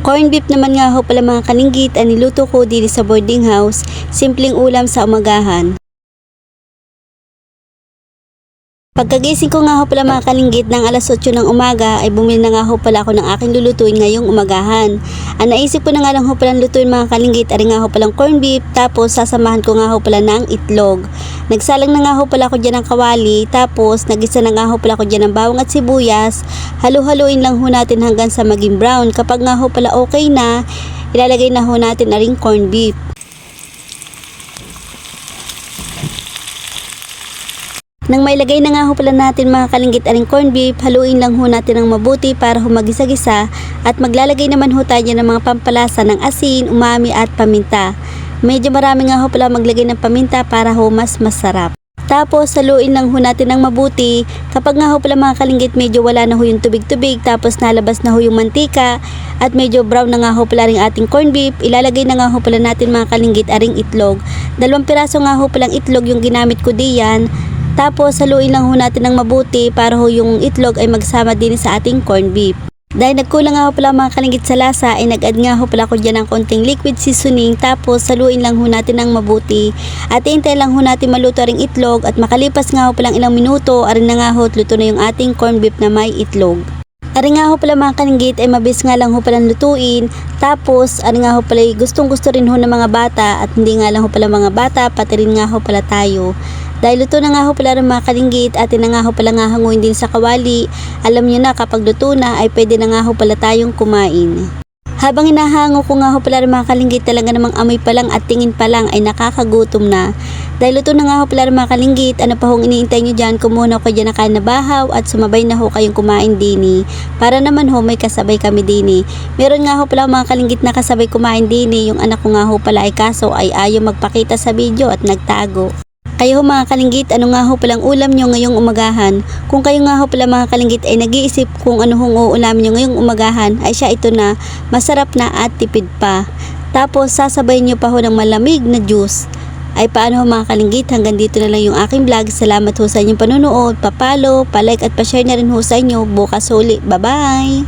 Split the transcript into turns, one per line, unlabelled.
Corn beef naman nga ho pala mga kalinggit ang niluto ko dito sa boarding house. Simpleng ulam sa umagahan. Pagkagising ko nga ho pala mga kalinggit ng alas 8 ng umaga ay bumili na nga ho pala ako ng aking lulutuin ngayong umagahan. Ang naisip ko na nga lang ho pala lutuin mga kalinggit ay nga ho palang corn beef, tapos sasamahan ko nga ho pala ng itlog. Nagsalang na nga ho pala ako dyan ng kawali, tapos nagisa na nga ho pala ako dyan ng bawang at sibuyas. Halu-haluin lang ho natin hanggang sa maging brown. Kapag nga ho pala okay na, ilalagay na ho natin na ring corn beef. Nang mailagay na nga ho pala natin mga kalinggit aring corn beef, haluin lang ho natin ng mabuti para humagisa-gisa at maglalagay naman ho tayo ng mga pampalasa ng asin, umami at paminta. Medyo marami nga ho pala maglagay ng paminta para ho mas masarap. Tapos haluin lang ho natin ng mabuti. Kapag nga ho pala mga kalinggit medyo wala na ho yung tubig-tubig, tapos nalabas na ho yung mantika at medyo brown na nga ho pala ring ating corn beef, ilalagay na nga ho pala natin mga kalinggit aring itlog. 2 piraso nga ho palang itlog yung ginamit ko diyan. Tapos haluin lang ho natin ng mabuti para ho yung itlog ay magsama din sa ating corn beef. Dahil nagkulang nga ho pala mga kalinggit sa lasa ay nag-add nga ho pala ko dyan ng konting liquid seasoning, tapos haluin lang ho natin ng mabuti at hintay lang ho natin maluto ring itlog at makalipas nga ho palang ilang minuto arin na nga ho luto na yung ating corn beef na may itlog. Ari nga ho pala mga kalinggit ay mabilis nga lang ho palang lutuin, tapos ari nga ho pala gustong gusto rin ho ng mga bata at hindi nga lang ho pala mga bata, pati rin nga ho pala tayo. Dahil luto na nga ho pala ng mga kalinggit at na nga ho pala nga hanguin din sa kawali, alam nyo na kapag luto na ay pwede na nga ho pala tayong kumain. Habang hinahango ko nga ho pala ng mga kalinggit, talaga namang amoy pa lang at tingin pa lang ay nakakagutom na. Dahil luto na nga ho pala ng mga kalinggit, ano pa hong iniintay nyo dyan, kumuha ko dyan na kain na bahaw at sumabay na ho kayong kumain dini. Para naman ho may kasabay kami dini. Meron nga ho pala mga kalinggit na kasabay kumain dini, yung anak ko nga ho pala ay kaso ay ayaw magpakita sa video at nagtago. Kayo ho mga kalinggit, ano nga ho palang ulam nyo ngayong umagahan? Kung kayo nga ho pala mga kalinggit ay nag-iisip kung ano hong uulamin nyo ngayong umagahan, ay siya ito na, masarap na at tipid pa. Tapos sasabay nyo pa ho ng malamig na juice. Ay paano ho mga kalinggit, hanggang dito na lang yung aking vlog. Salamat ho sa inyong panunood, pa-follow, pa-like at pa-share na rin ho sa inyo. Bukas uli, bye bye!